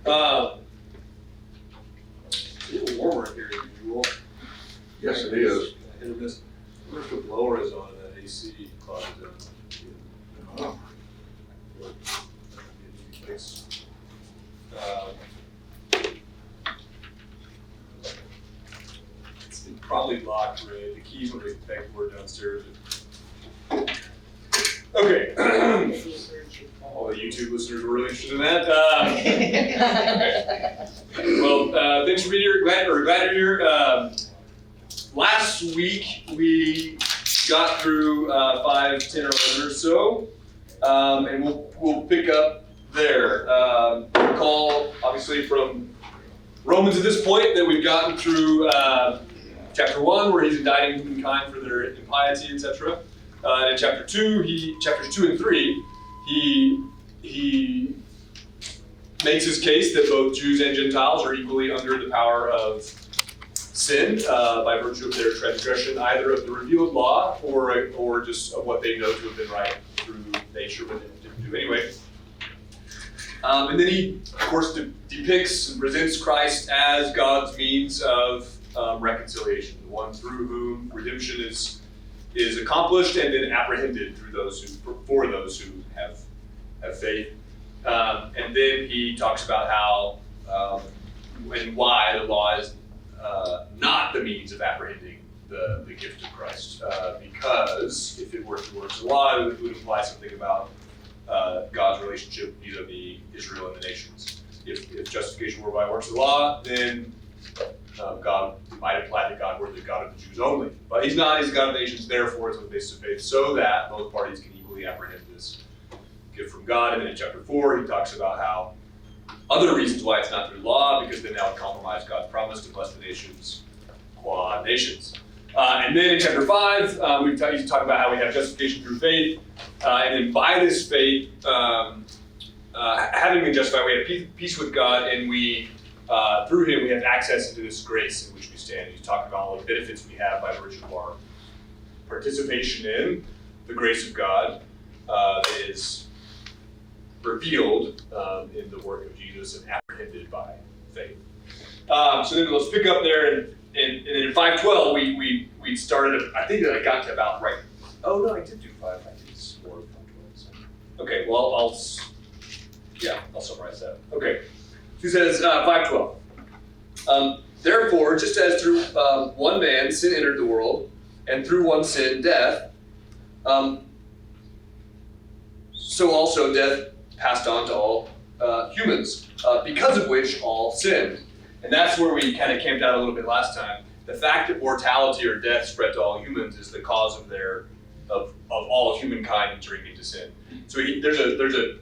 It's a little warmer here than usual. Yes, it is. I wonder if the blower is on and that AC closet. Oh. It's probably locked, Ray. The keys on the pegboard downstairs. Okay. All the YouTube listeners were really interested in that. Well, thanks for being here. Glad you're here. Last week we got through 5, 10, or 11 or so, and we'll pick up there. Recall, obviously, from Romans at this point that we've gotten through chapter 1, where he's indicting humankind for their impiety, etc. And in chapters 2 and 3, he makes his case that both Jews and Gentiles are equally under the power of sin by virtue of their transgression, either of the revealed law or just of what they know to have been right through nature, but they didn't do anyway. And then he, of course, depicts and presents Christ as God's means of reconciliation, the one through whom redemption is accomplished and then apprehended through for those who have faith. And then he talks about how and why the law is not the means of apprehending the gift of Christ, because if it were through works of the law, it would imply something about God's relationship vis-a-vis Israel and the nations. If justification were by works of the law, then God might imply that God were the God of the Jews only. But he's not, he's the God of the nations, therefore it's on the basis of faith, so that both parties can equally apprehend this gift from God. And then in chapter 4, he talks about how other reasons why it's not through law, because then that would compromise God's promise to bless the nations, qua nations. And then in chapter 5, he's talking about how we have justification through faith, and then by this faith, having been justified, we have peace with God, and we through him we have access into this grace in which we stand. He's talking about all the benefits we have by virtue of our participation in the grace of God that is revealed in the work of Jesus and apprehended by faith. So then let's pick up there, and in 5:12 we started. I think that I got to about right. Oh no, I did do 5. I did 4, 5:12. So. Okay, well I'll summarize that. Okay, he says 5:12. Therefore, just as through one man sin entered the world, and through one sin death, so also death passed on to all humans, because of which all sinned. And that's where we kind of camped out a little bit last time. The fact that mortality or death spread to all humans is the cause of all humankind entering into sin. So there's a you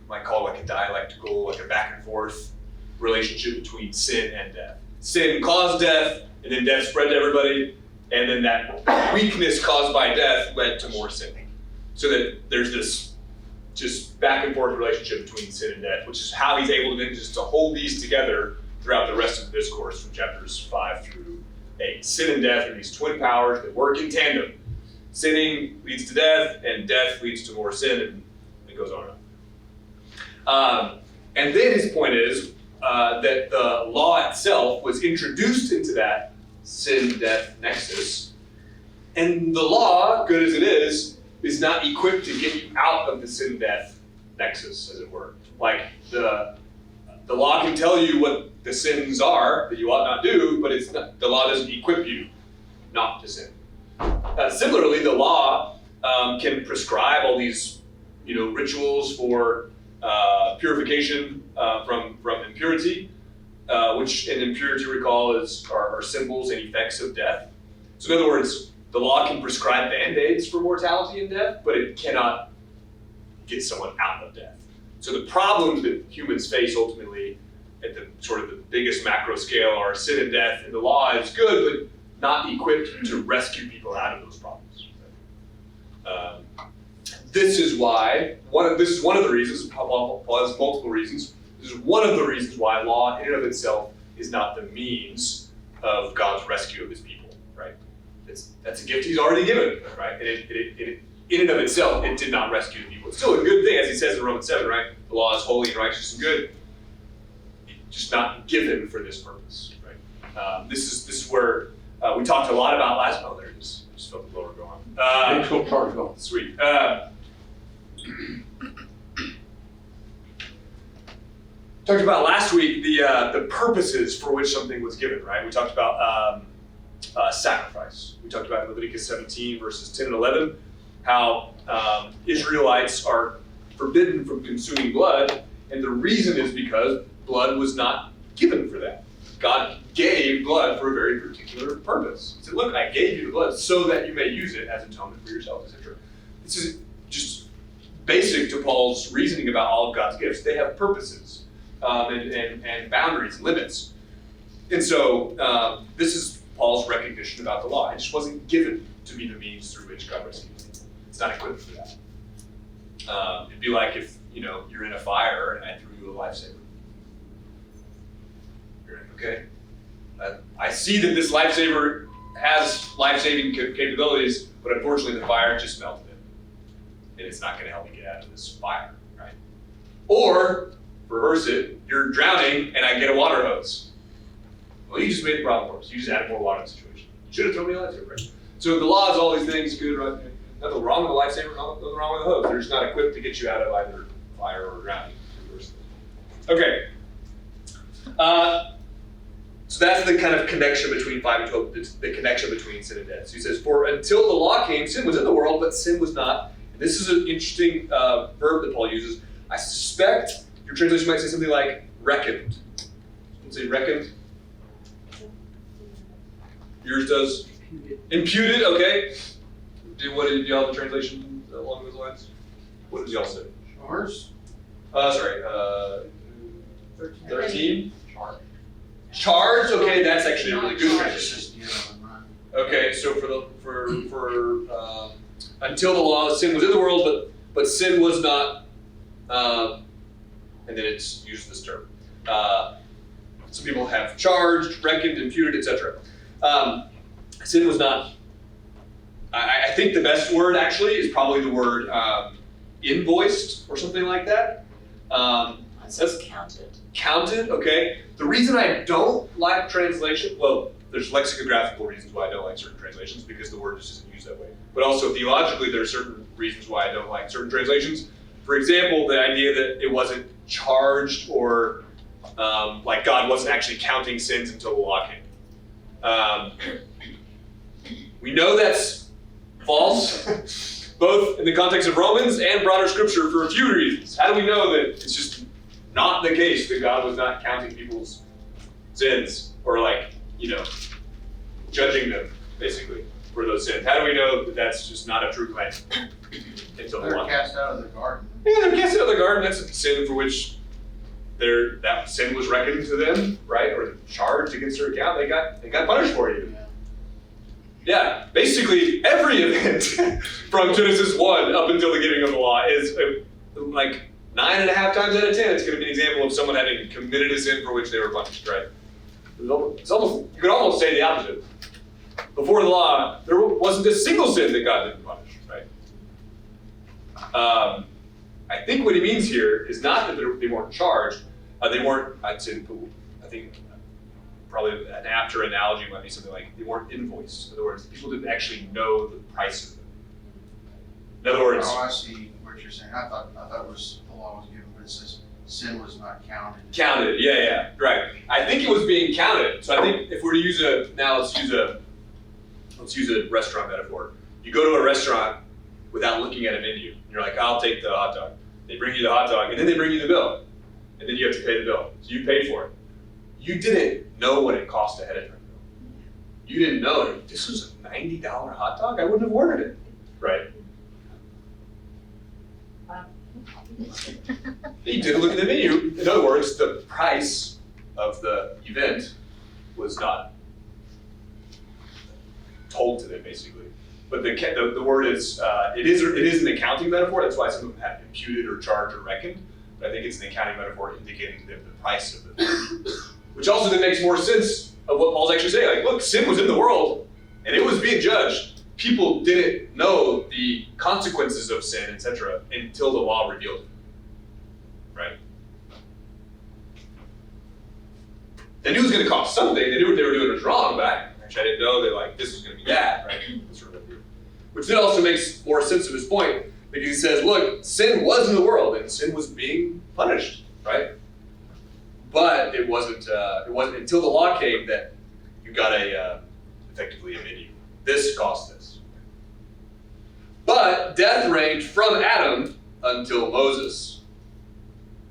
might call it like a dialectical, like a back and forth relationship between sin and death. Sin caused death, and then death spread to everybody, and then that weakness caused by death led to more sin. So that there's this just back and forth relationship between sin and death, which is how he's able to then just to hold these together throughout the rest of the discourse from chapters 5 through 8. Sin and death are these twin powers that work in tandem. Sinning leads to death, and death leads to more sin, and it goes on and on. And then his point is that the law itself was introduced into that sin-death nexus, and the law, good as it is not equipped to get you out of the sin-death nexus, as it were. Like the law can tell you what the sins are that you ought not do, but the law doesn't equip you not to sin. Similarly, the law can prescribe all these, rituals for purification from impurity, which in impurity, recall, are symbols and effects of death. So in other words, the law can prescribe band-aids for mortality and death, but it cannot get someone out of death. So the problems that humans face ultimately at the sort of the biggest macro scale are sin and death, and the law is good, but not equipped to rescue people out of those problems. This is why, this is one of the reasons, Paul has multiple reasons, this is one of the reasons why law in and of itself is not the means of God's rescue of his people, right? That's a gift he's already given, right? And it in and of itself, it did not rescue the people. It's still a good thing, as he says in Romans 7, right? The law is holy and righteous and good. just not given for this purpose, right? This is where we talked a lot about last. Oh, there it is. I just felt the blower go on. Thanks for part of it. Sweet. Talked about last week the purposes for which something was given, right? We talked about sacrifice. We talked about Leviticus 17 verses 10 and 11, how Israelites are forbidden from consuming blood, and the reason is because blood was not given for that. God gave blood for a very particular purpose. He said, look, I gave you the blood so that you may use it as atonement for yourselves, etc. This is just basic to Paul's reasoning about all of God's gifts. They have purposes and boundaries and limits. And so this is Paul's recognition about the law. It just wasn't given to be the means through which God receives it. It's not equipped for that. It'd be like if you're in a fire and I threw you a lifesaver. You're like, okay, I see that this lifesaver has life-saving capabilities, but unfortunately the fire just melted it, and it's not going to help me get out of this fire, right? Or reverse it, you're drowning and I get a water hose. Well, you just made the problem worse. You just added more water to the situation. You should have thrown me a lifesaver, right? So the law is all these things, good, right? Nothing wrong with a lifesaver, nothing wrong with a hose. They're just not equipped to get you out of either fire or drowning. Okay. So that's the kind of connection between 5 and 12, the connection between sin and death. So he says, for until the law came, sin was in the world, but sin was not. And this is an interesting verb that Paul uses. I suspect your translation might say something like reckoned. Say reckoned. Yours does? Imputed, okay. What did y'all have a translation along those lines? What did y'all say? Ours? Sorry, 13? Charge. Charged, okay, that's actually a really good translation. Okay, so for until the law, sin was in the world, but sin was not, and then it's used this term. Some people have charged, reckoned, imputed, etc. Sin was not. I think the best word actually is probably the word invoiced or something like that. It says counted. Counted, okay. The reason I don't like translation, well, there's lexicographical reasons why I don't like certain translations because the word just isn't used that way. But also theologically, there are certain reasons why I don't like certain translations. For example, the idea that it wasn't charged or like God wasn't actually counting sins until the law came. We know that's false, both in the context of Romans and broader scripture for a few reasons. How do we know that it's just not the case that God was not counting people's sins or judging them basically for those sins? How do we know that that's just not a true claim until the They're law? cast out of the garden. Yeah, they're cast out of the garden. That's a sin for which that sin was reckoned to them, right? Or charged against their account. They got punished for it. Yeah, basically every event from Genesis 1 up until the giving of the law is like 9.5 times out of 10, it's going to be an example of someone having committed a sin for which they were punished, right? It's almost, you could almost say the opposite. Before the law, there wasn't a single sin that God didn't punish, right? I think what he means here is not that they weren't charged. They weren't, I think probably an apter analogy might be something like they weren't invoiced. In other words, people didn't actually know the price of them. In other words, Oh, I see what you're saying. I thought it was the law was given, but it says sin was not counted. counted, yeah, right. I think it was being counted. So I think if we're to use let's use a restaurant metaphor. You go to a restaurant without looking at a menu. And you're like, I'll take the hot dog. They bring you the hot dog, and then they bring you the bill. And then you have to pay the bill. So you paid for it. You didn't know what it cost ahead of time. You didn't know this was a $90 hot dog. I wouldn't have ordered it, right? You didn't look at the menu. In other words, the price of the event was not told to them, basically. But the word is it is an accounting metaphor. That's why some of them have imputed or charged or reckoned. But I think it's an accounting metaphor indicating to them the price of the thing. Which also then makes more sense of what Paul's actually saying. Like, look, sin was in the world, and it was being judged. People didn't know the consequences of sin, etc., until the law revealed it. Right? was going to cost something. They knew what they were doing was wrong, but I didn't know that like this was going to be that, right? Sort of which then also makes more sense of his point, because he says, look, sin was in the world and sin was being punished, right? But it wasn't until the law came that you got effectively a menu. This cost this. But death reigned from Adam until Moses,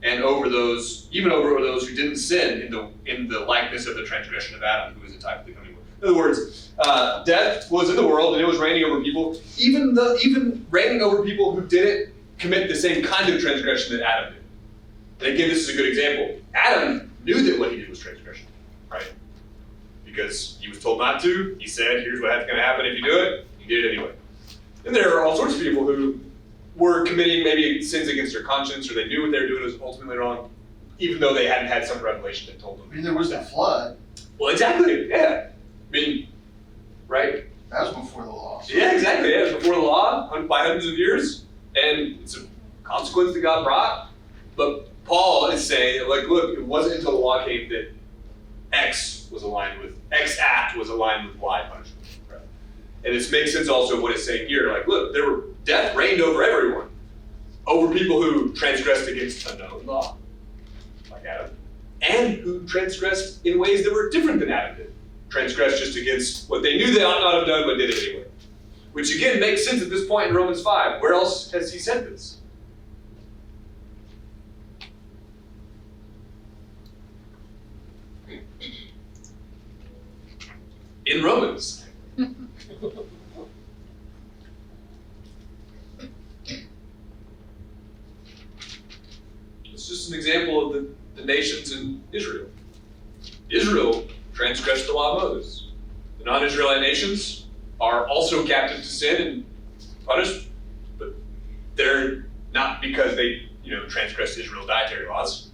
and even over those who didn't sin in the likeness of the transgression of Adam, who is a type of the coming world. In other words, death was in the world and it was reigning over people, even reigning over people who didn't commit the same kind of transgression that Adam did. And again, this is a good example. Adam knew that what he did was transgression, right? Because he was told not to. He said, here's what's going to happen if you do it. He did it anyway. And there are all sorts of people who were committing maybe sins against their conscience, or they knew what they were doing was ultimately wrong, even though they hadn't had some revelation that told them. I mean, there was the flood. Well, exactly, yeah. I mean, right? That was before the law. Yeah, exactly. Yeah, it was before the law, by hundreds of years, and it's a consequence that God brought. But Paul is saying, like, look, it wasn't until the law came that X act was aligned with Y punishment. Right? And this makes sense also of what it's saying here. Like, look, death reigned over everyone, over people who transgressed against a known law, like Adam, and who transgressed in ways that were different than Adam did. Transgressed just against what they knew they ought not have done, but did it anyway. Which again makes sense at this point in Romans 5. Where else has he said this? In Romans. It's just an example of the nations in Israel. Israel transgressed the law of Moses. The non-Israelite nations are also captive to sin and punished, but they're not because they, transgressed Israel's dietary laws,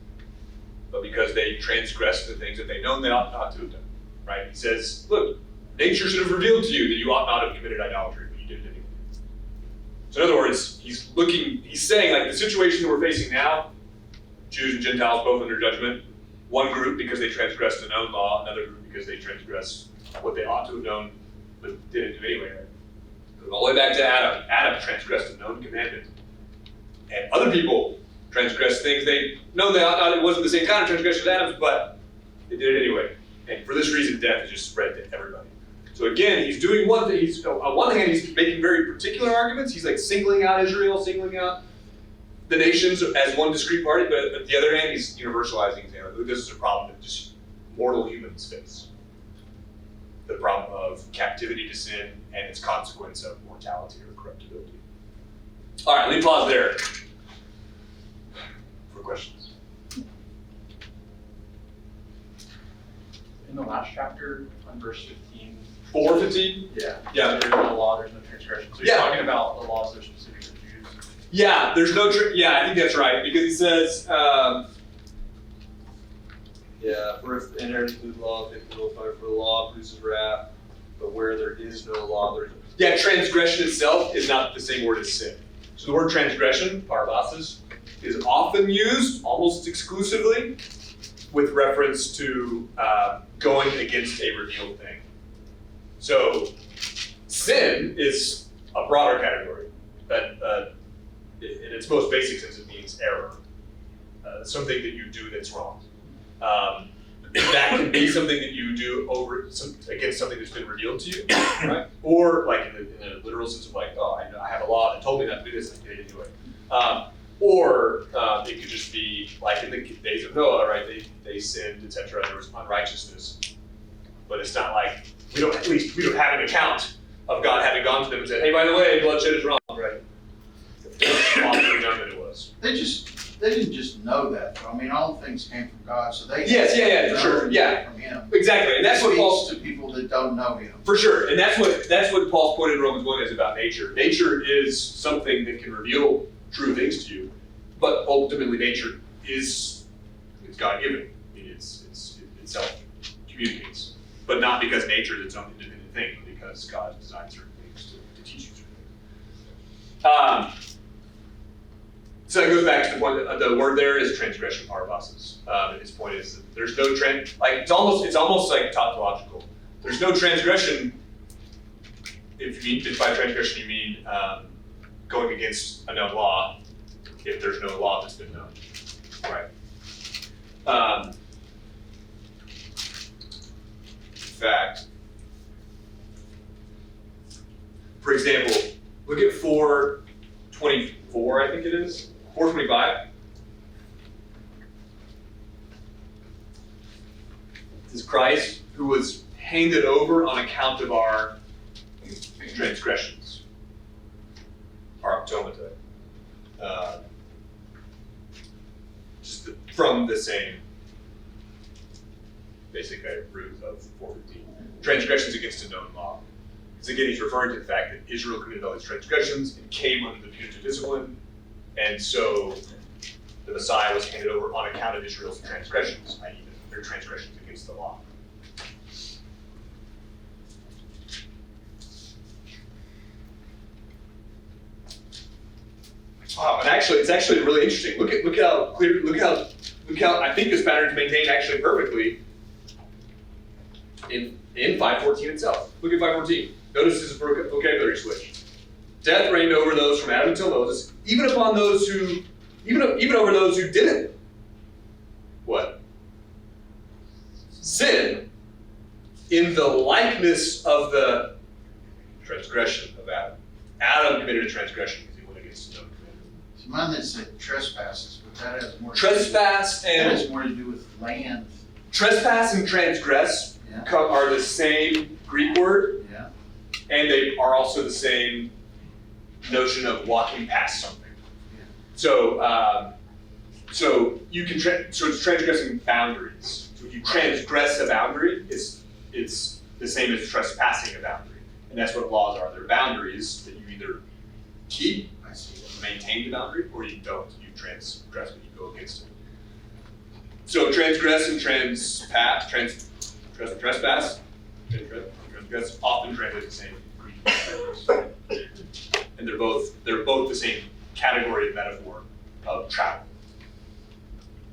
but because they transgressed the things that they know they ought not to have done. Right? He says, look, nature should have revealed to you that you ought not have committed idolatry, but you did it anyway. So in other words, he's saying, like, the situation that we're facing now, Jews and Gentiles both under judgment, one group because they transgressed a known law, another group because they transgressed what they ought to have known, but didn't do anyway. Goes all the way back to Adam. Adam transgressed a known commandment. And other people transgressed things they know they ought not, it wasn't the same kind of transgression as Adam's, but they did it anyway. And for this reason, death has just spread to everybody. So again, he's doing one thing. On one hand, he's making very particular arguments. He's like singling out Israel, singling out the nations as one discrete party. But on the other hand, he's universalizing. This is a problem that just mortal humans face. The problem of captivity to sin and its consequence of mortality or corruptibility. All right, let me pause there for questions. In the last chapter, on verse 15. 4:15? Yeah. Yeah. There's no law, there's no transgression. So he's talking about the laws that are specific to Jews. Yeah, there's no, I think that's right, because he says, for if enter into the law, they will fire for the law, produces wrath, but where there is no law, there is no. Yeah, transgression itself is not the same word as sin. So the word transgression, parabasis, is often used, almost exclusively, with reference to going against a revealed thing. So sin is a broader category, but in its most basic sense, it means error, something that you do that's wrong. That can be something that you do against something that's been revealed to you, right? Or like in a literal sense of like, oh, I have a law that told me not to do this, and I did it anyway. Or it could just be like in the days of Noah, right? They sinned, etc. There was unrighteousness, but it's not like we don't have an account of God having gone to them and said, hey, by the way, bloodshed is wrong, right? Often known that it was. They didn't just know that, though. I mean, all things came from God, so they for sure, yeah, from Him. Exactly, and that's what Paul's to people that don't know Him. For sure, and that's what Paul's point in Romans 1 is about nature. Nature is something that can reveal true things to you, but ultimately nature it's God-given. I mean, it itself communicates, but not because nature is its own independent thing, but because God designed certain things to teach you certain things. So that goes back to the point that the word there is transgression parvasis. And his point is that there's no it's almost like tautological. There's no transgression. If by transgression you mean going against a known law, if there's no law that's been known, right? In fact, for example, look at 4:24, I think it is, 4:25. This is Christ who was handed over on account of our transgressions, our automata, from the same basic root of 4:15. Transgressions against a known law. Because again, he's referring to the fact that Israel committed all these transgressions and came under the punitive discipline, and so the Messiah was handed over on account of Israel's transgressions, i.e. their transgressions against the law. Wow, and actually, it's actually really interesting. Look how I think this pattern is maintained actually perfectly in 5:14 itself. Look at 5:14. Notice this vocabulary switch. Death reigned over those from Adam until Moses, even over those who didn't what? Sin in the likeness of the transgression of Adam. Adam committed a transgression because he went against the known commandment. See, mine that said trespasses, but that has more. Trespass That has more to do with land. Trespass and transgress are the same Greek word, Yeah. and they are also the same notion of walking past something. Yeah. So you can so it's transgressing boundaries. So if you transgress a boundary, it's the same as trespassing a boundary, and that's what laws are. They're boundaries that you either keep, I see. maintain the boundary, or you don't. You transgress when you go against it. So transgress and trespass often translate the same Greek words. And they're both the same category of metaphor of travel.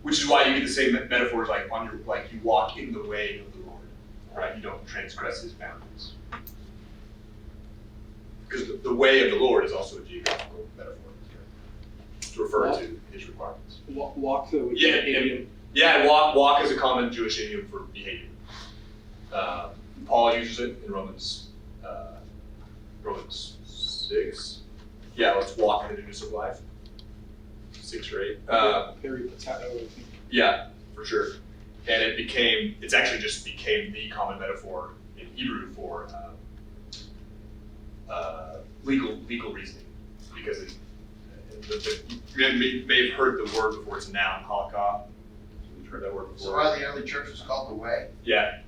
Which is why you get the same metaphors like you walk in the way of the Lord, right? You don't transgress his boundaries. Because the way of the Lord is also a geographical metaphor to refer to his requirements. Walk the way. Yeah, walk is a common Jewish idiom for behavior. Paul uses it in Romans 6. Yeah, let's walk in the newness of life. 6 or 8. Potato, I think. Yeah, for sure. And it's actually just became the common metaphor in Hebrew for legal reasoning, because you may have heard the word before. It's a noun, halakha. You've heard that word before. So why the early church was called the Way? Yeah,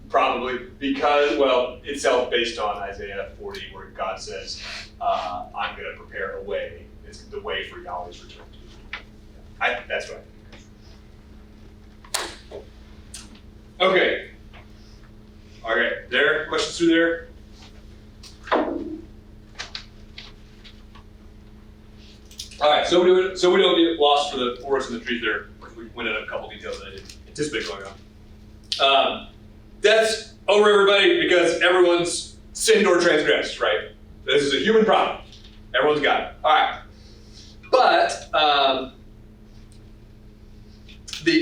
probably because, well, itself based on Isaiah 40, where God says, "I'm going to prepare a way." It's the way for Yahweh's return. That's right. Okay. All right. There. Questions through there? All right. So we don't get lost for the forest and the trees there. We went into a couple details that I didn't anticipate going on. That's over, everybody, because everyone's sinned or transgressed, right? This is a human problem. Everyone's got it. All right. But the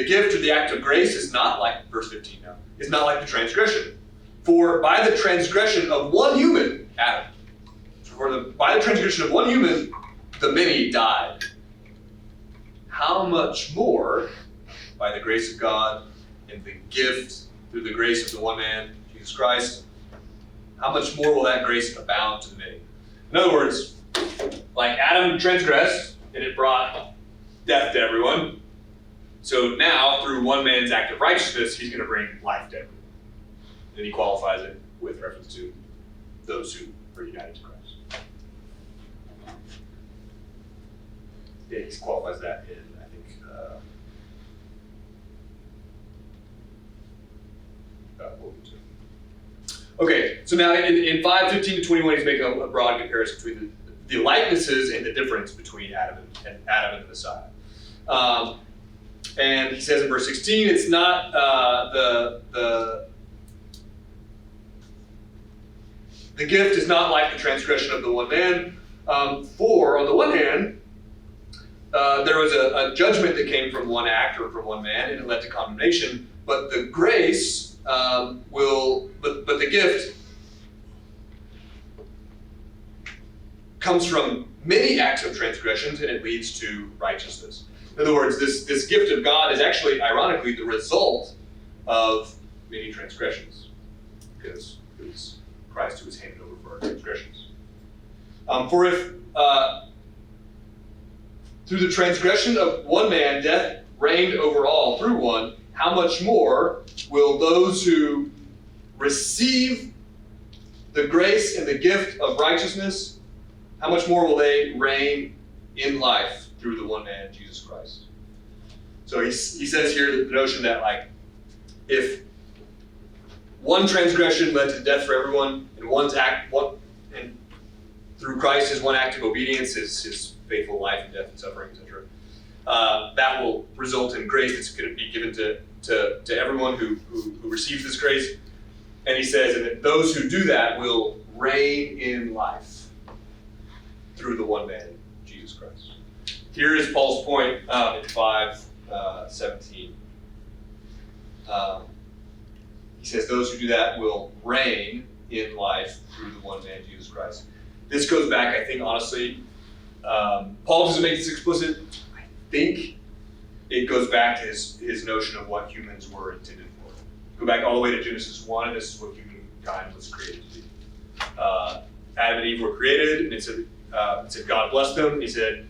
gift or the act of grace is not like verse 15 now. It's not like the transgression. For by the transgression of one human, Adam, by the transgression of one human, the many died. How much more, by the grace of God and the gift through the grace of the one man, Jesus Christ, how much more will that grace abound to the many? In other words, like Adam transgressed, and it brought death to everyone. So now, through one man's act of righteousness, he's going to bring life to everyone. And he qualifies it with reference to those who are united to Christ. Yeah, he qualifies that in, I think, okay, so now in 5:15 to 21, he's making a broad comparison between the likenesses and the difference between Adam and Adam and the Messiah. And he says in verse 16, it's not the gift is not like the transgression of the one man. For on the one hand, there was a judgment that came from one act or from one man, and it led to condemnation. But the grace but the gift comes from many acts of transgressions, and it leads to righteousness. In other words, this gift of God is actually, ironically, the result of many transgressions, because it was Christ who was handed over for our transgressions. For if through the transgression of one man death reigned over all through one, how much more will those who receive the grace and the gift of righteousness, how much more will they reign in life through the one man, Jesus Christ? So he says here the notion that, like, if one transgression led to death for everyone, and through Christ, his one act of obedience, his faithful life and death and suffering, etc., that will result in grace that's going to be given to everyone who receives this grace. And he says, and that those who do that will reign in life through the one man, Jesus Christ. Here is Paul's point in 5:17. He says, those who do that will reign in life through the one man, Jesus Christ. This goes back, I think, honestly, Paul doesn't make this explicit. I think it goes back to his notion of what humans were intended for. Go back all the way to Genesis 1, and this is what humankind was created to be. Adam and Eve were created, and it said God blessed them, and he said,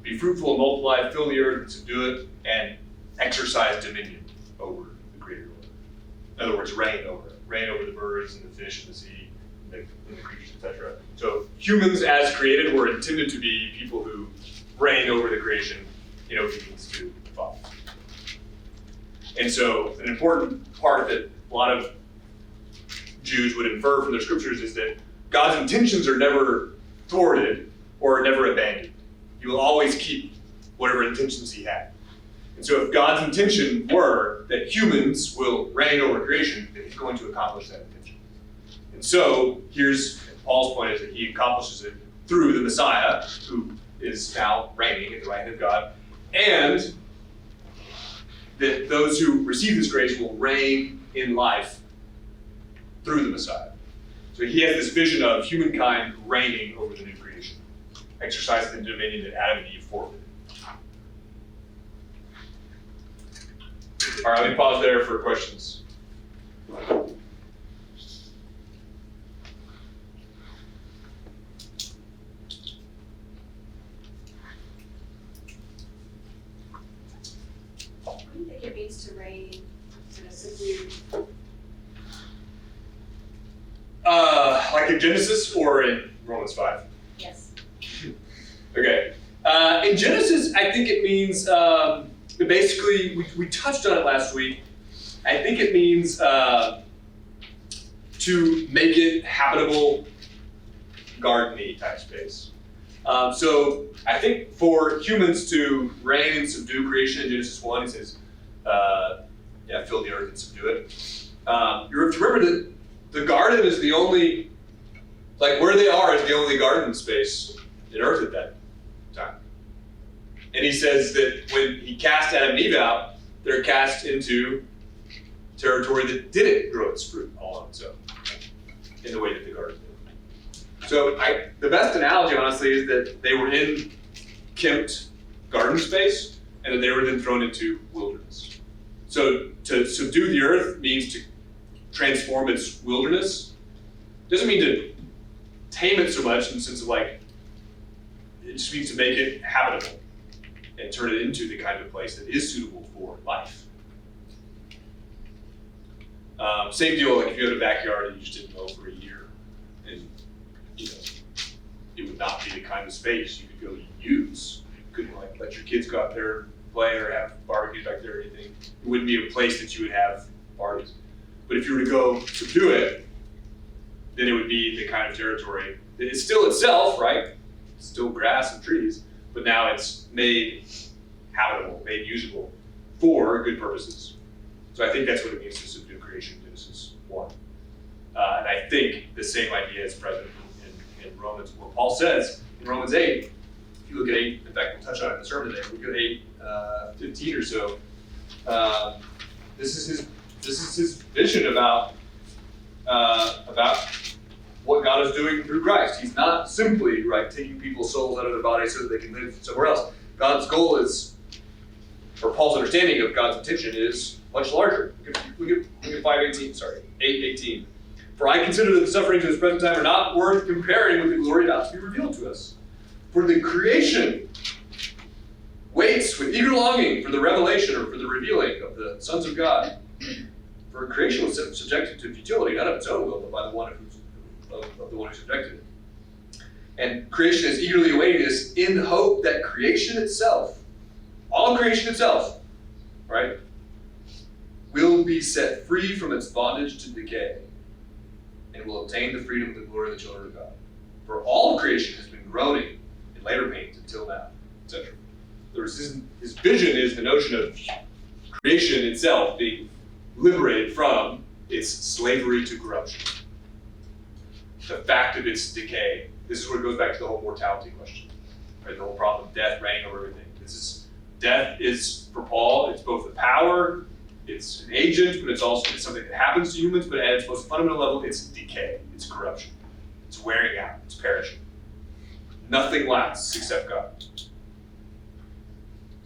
be fruitful and multiply, fill the earth and subdue it, and exercise dominion over the created order. In other words, reign over it. Reign over the birds and the fish and the sea and the creatures, etc. So humans as created were intended to be people who reign over the creation in obedience to the Father. And so an important part that a lot of Jews would infer from their scriptures is that God's intentions are never thwarted or never abandoned. He will always keep whatever intentions he had. And so if God's intention were that humans will reign over creation, then he's going to accomplish that intention. And so here's Paul's point, is that he accomplishes it through the Messiah, who is now reigning at the right hand of God, and that those who receive this grace will reign in life through the Messiah. So he has this vision of humankind reigning over the new creation, exercising the dominion that Adam and Eve forfeited. All right, let me pause there for questions. What do you think it means to reign, to subdue? Like in Genesis or in Romans 5? Yes. Okay. In Genesis, I think it means, basically, we touched on it last week. I think it means to make it habitable, garden-y type space. So I think for humans to reign and subdue creation in Genesis 1, it says, fill the earth and subdue it. You have to remember that the garden is the only, like where they are is the only garden space in earth at that time. And he says that when he cast Adam and Eve out, they're cast into territory that didn't grow its fruit all on its own, in the way that the garden did. So the best analogy, honestly, is that they were in kempt garden space, and that they were then thrown into wilderness. So to subdue the earth means to transform its wilderness. Doesn't mean to tame it so much in the sense of like, it just means to make it habitable and turn it into the kind of place that is suitable for life. Same deal, like if you had a backyard and you just didn't mow for a year, and it would not be the kind of space you could go use. You couldn't like let your kids go out there and play or have barbecues back there or anything. It wouldn't be a place that you would have barbecues. But if you were to go subdue it, then it would be the kind of territory that is still itself, right? It's still grass and trees, but now it's made habitable, made usable for good purposes. So I think that's what it means to subdue creation in Genesis 1. And I think the same idea is present in Romans, where Paul says in Romans 8, if you look at 8, in fact, we'll touch on it in the sermon today, look at 8, 15 or so, this is his vision about what God is doing through Christ. He's not simply, right, taking people's souls out of their bodies so that they can live somewhere else. God's goal is, or Paul's understanding of God's intention is much larger. Look at 8:18. For I consider that the sufferings of this present time are not worth comparing with the glory about to be revealed to us. For the creation waits with eager longing for the revelation or for the revealing of the sons of God. For creation was subjected to futility, not of its own will, but by the one of the one who subjected it. And creation is eagerly awaiting this in hope that creation itself, all creation itself, right, will be set free from its bondage to decay and will obtain the freedom of the glory of the children of God. For all creation has been groaning in labor pains until now, etc. His vision is the notion of creation itself being liberated from its slavery to corruption. The fact of its decay. This is where it goes back to the whole mortality question, right? The whole problem of death reigning over everything. Death is, for Paul, it's both a power, it's an agent, but it's also something that happens to humans, but at its most fundamental level, it's decay, it's corruption, it's wearing out, it's perishing. Nothing lasts except God.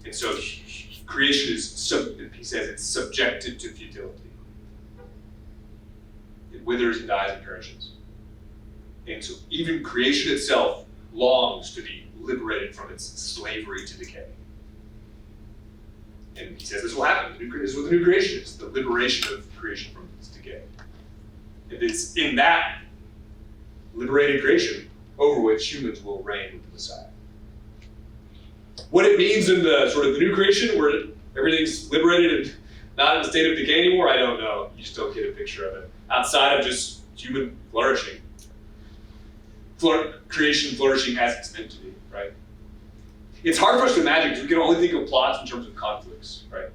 And so creation is, he says, it's subjected to futility. It withers and dies and perishes. And so even creation itself longs to be liberated from its slavery to decay. And he says this will happen. This is what the new creation is, the liberation of creation from its decay. And it's in that liberated creation over which humans will reign with the Messiah. What it means in the sort of the new creation, where everything's liberated and not in a state of decay anymore, I don't know. You just don't get a picture of it. Outside of just human flourishing. Creation flourishing as it's meant to be, right? It's hard for us to imagine because we can only think of plots in terms of conflicts, right?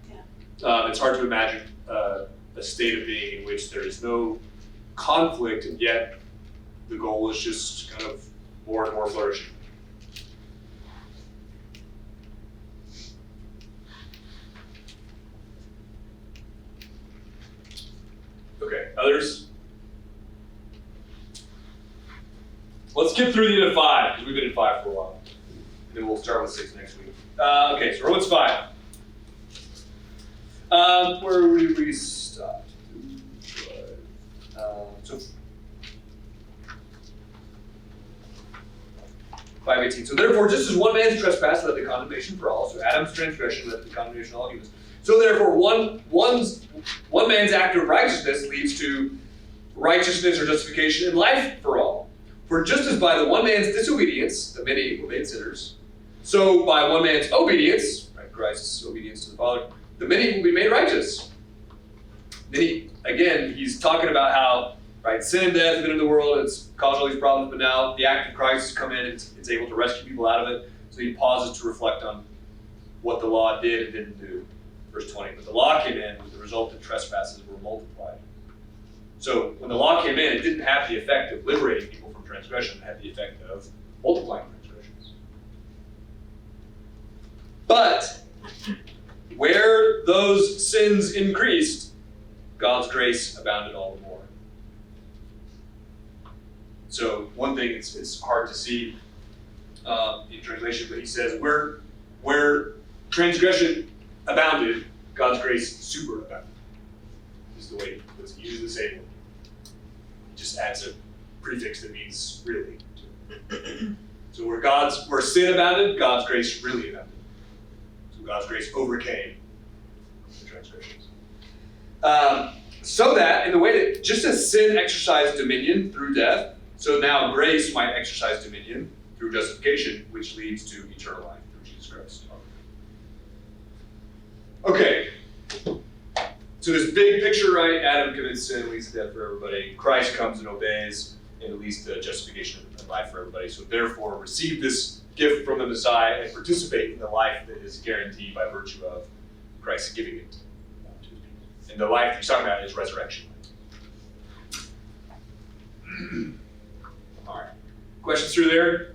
Yeah. It's hard to imagine a state of being in which there is no conflict and yet the goal is just kind of more and more flourishing. Okay, others? Let's skip through the end of 5 because we've been in 5 for a while. And then we'll start with 6 next week. Okay, so Romans 5. Where did we stop? So 5:18. So therefore, just as one man's trespass led to condemnation for all, so Adam's transgression led to the condemnation of all humans. So therefore, one man's act of righteousness leads to righteousness or justification in life for all. For just as by the one man's disobedience, the many were made sinners, so by one man's obedience, right, Christ's obedience to the Father, the many will be made righteous. Then he's talking about how, right, sin and death have been in the world, it's caused all these problems, but now the act of Christ has come in, it's able to rescue people out of it. So he pauses to reflect on what the law did and didn't do. Verse 20, but the law came in with the result that trespasses were multiplied. So when the law came in, it didn't have the effect of liberating people from transgression, it had the effect of multiplying transgressions. But where those sins increased, God's grace abounded all the more. So one thing, it's hard to see in translation, but he says, where transgression abounded, God's grace superabounded. Is the way he uses the same word. He just adds a prefix that means really. So where sin abounded, God's grace really abounded. So God's grace overcame the transgressions. So that in the way that just as sin exercised dominion through death, so now grace might exercise dominion through justification, which leads to eternal life through Jesus Christ. Okay. So this big picture, right? Adam commits sin, leads to death for everybody. Christ comes and obeys, and it leads to justification and life for everybody. So therefore, receive this gift from the Messiah and participate in the life that is guaranteed by virtue of Christ giving it to his people. And the life he's talking about is resurrection. All right. Questions through there?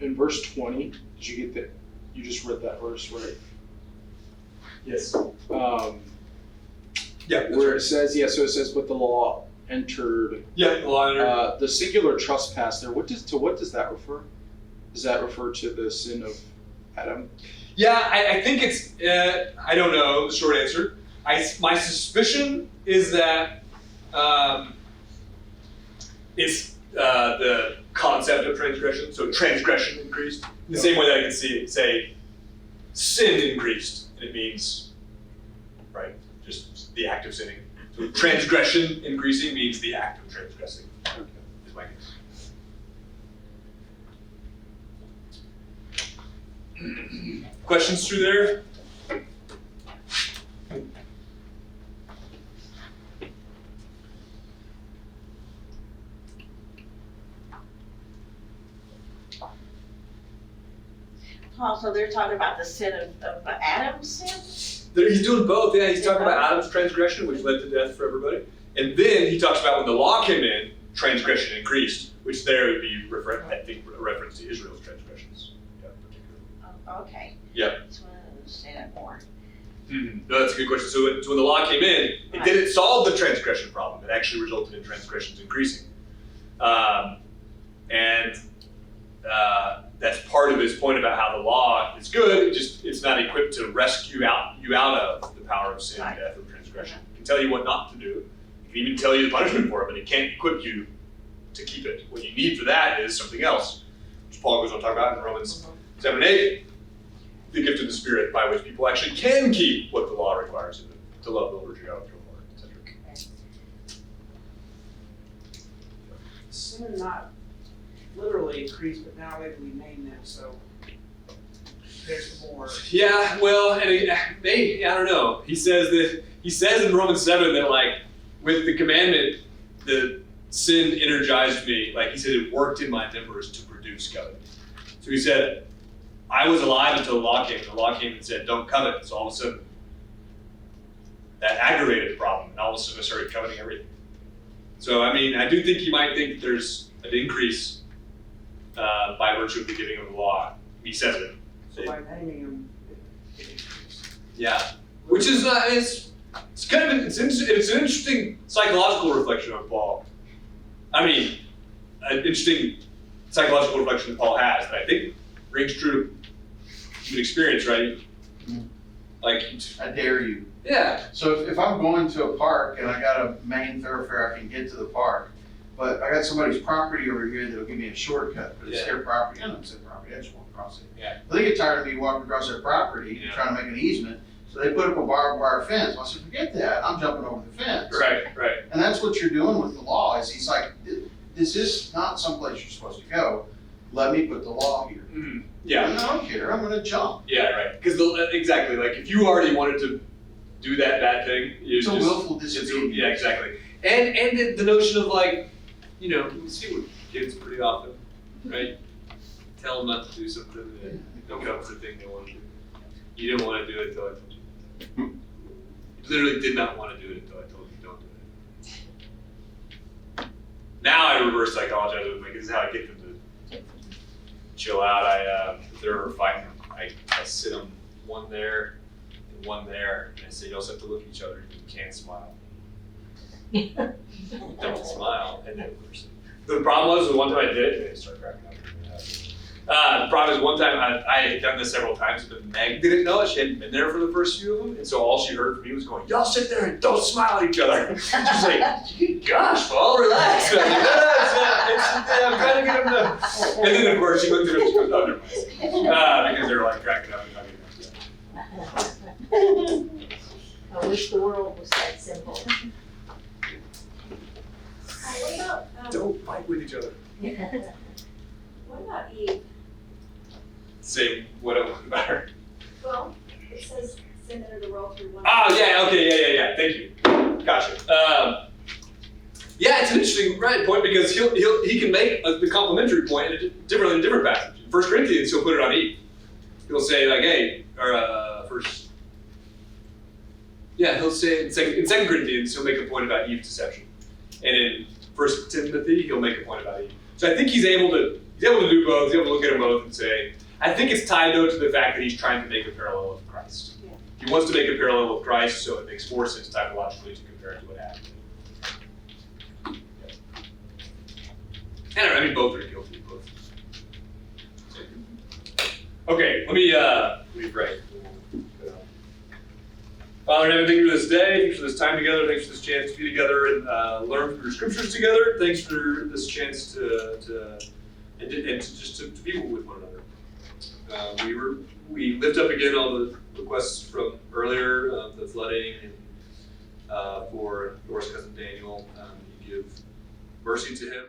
In verse 20, did you get that? You just read that verse, right? Yes. Yeah, that's where right. it says, so it says, but the law entered. Yeah, the law entered. The singular trespass there, what does that refer? Does that refer to the sin of Adam? Yeah, I think it's, I don't know the short answer. My suspicion is that it's the concept of transgression. So transgression increased. In the same way that I can say sin increased. And it means, right, just the act of sinning. So transgression increasing means the act of transgressing, is my guess. Questions through there? Paul, so they're talking about the sin of Adam's sin? He's doing both. Yeah, he's talking about Adam's transgression, which led to death for everybody. And then he talks about when the law came in, transgression increased, which there would be, I think, a reference to Israel's transgressions. Yeah, particularly. Oh, okay. Yep. Just want to understand that more. Mm-hmm. No, that's a good question. So when the law came in, it didn't solve the transgression problem. It actually resulted in transgressions increasing. That's part of his point about how the law is good. It's not equipped to rescue you out of the power of sin, death, or transgression. It can tell you what not to do. It can even tell you the punishment for it, but it can't equip you to keep it. What you need for that is something else, which Paul goes on to talk about in Romans 7 and 8. The gift of the Spirit by which people actually can keep what the law requires of them, to love the Lord your God with your heart, etc. Sin not literally increased, but now maybe we name them, so there's more. Yeah, well, and I don't know. He says in Romans 7 that like with the commandment, the sin energized me. Like he said, it worked in my members to produce covenant. So he said, I was alive until the law came. The law came and said, don't covet. So all of a sudden, that aggravated the problem, and all of a sudden I started coveting everything. So I mean, I do think he might think that there's an increase by virtue of the giving of the law. He says it. So by naming them, it increased. Yeah, which is it's kind of it's an interesting psychological reflection on Paul. I mean, an interesting psychological reflection that Paul has that I think rings true to human experience, right? Like, I dare you. yeah, So if I'm going to a park and I got a main thoroughfare, I can get to the park, but I got somebody's property over here that'll give me a shortcut, but it's their property, I don't say property, I just walk across it. Yeah. But they get tired of me walking across their property, Yeah. trying to make an easement, so they put up a barbed wire fence. Well, I said, forget that, I'm jumping over the fence. right. And that's what you're doing with the law, is he's like, this is not someplace you're supposed to go, let me put the law here. Mm-hmm. Yeah. And I don't care, I'm gonna jump. Yeah, right. Because exactly, like if you already wanted to do that bad thing, It's a willful disobedience. Yeah, exactly. And the notion of like, you know, we see with kids pretty often, right? Tell them not to do something and it becomes the thing they want to do. You didn't want to do it until I told you. You literally did not want to do it until I told you don't do it. Now I reverse psychologize with them, because this is how I get them to chill out. If they're fighting, I sit them one there and one there, and I say, you also have to look at each other. You can't smile. Don't smile. And then the problem was the one time I did it, and they started cracking up. The problem is one time I had done this several times, but Meg didn't know it. She hadn't been there for the first few of them, and so all she heard from me was going, "Y'all sit there and don't smile at each other." She's like, "Gosh, Paul, relax." And I'm like, "No, I'm trying to get him to. And then of course she looked at him and she goes, "Oh, never mind," because they're like cracking up and hugging. I wish the world was that simple. What about, Don't fight with each other. what say what it was about her. Well, it says sin entered the world through one. Oh, yeah, okay, yeah, thank you. Gotcha. Yeah, it's an interesting point because he can make the complementary point in a different passage. In 1 Corinthians, he'll put it on Eve. He'll say like, hey, or first. Yeah, he'll say in 2 Corinthians, he'll make a point about Eve's deception, and in 1 Timothy, he'll make a point about Eve. So I think he's able to do both. He's able to look at them both and say. I think it's tied though to the fact that he's trying to make a parallel with Christ. Yeah. He wants to make a parallel with Christ, so it makes more sense typologically to compare it to what happened. I mean, both are guilty. Both. Okay, let me pray. Father, everything for this day, thanks for this time together, thanks for this chance to be together and learn from your scriptures together. Thanks for this chance to be with one another. We lift up again all the requests from earlier, the flooding and for Dora's cousin Daniel. You give mercy to him.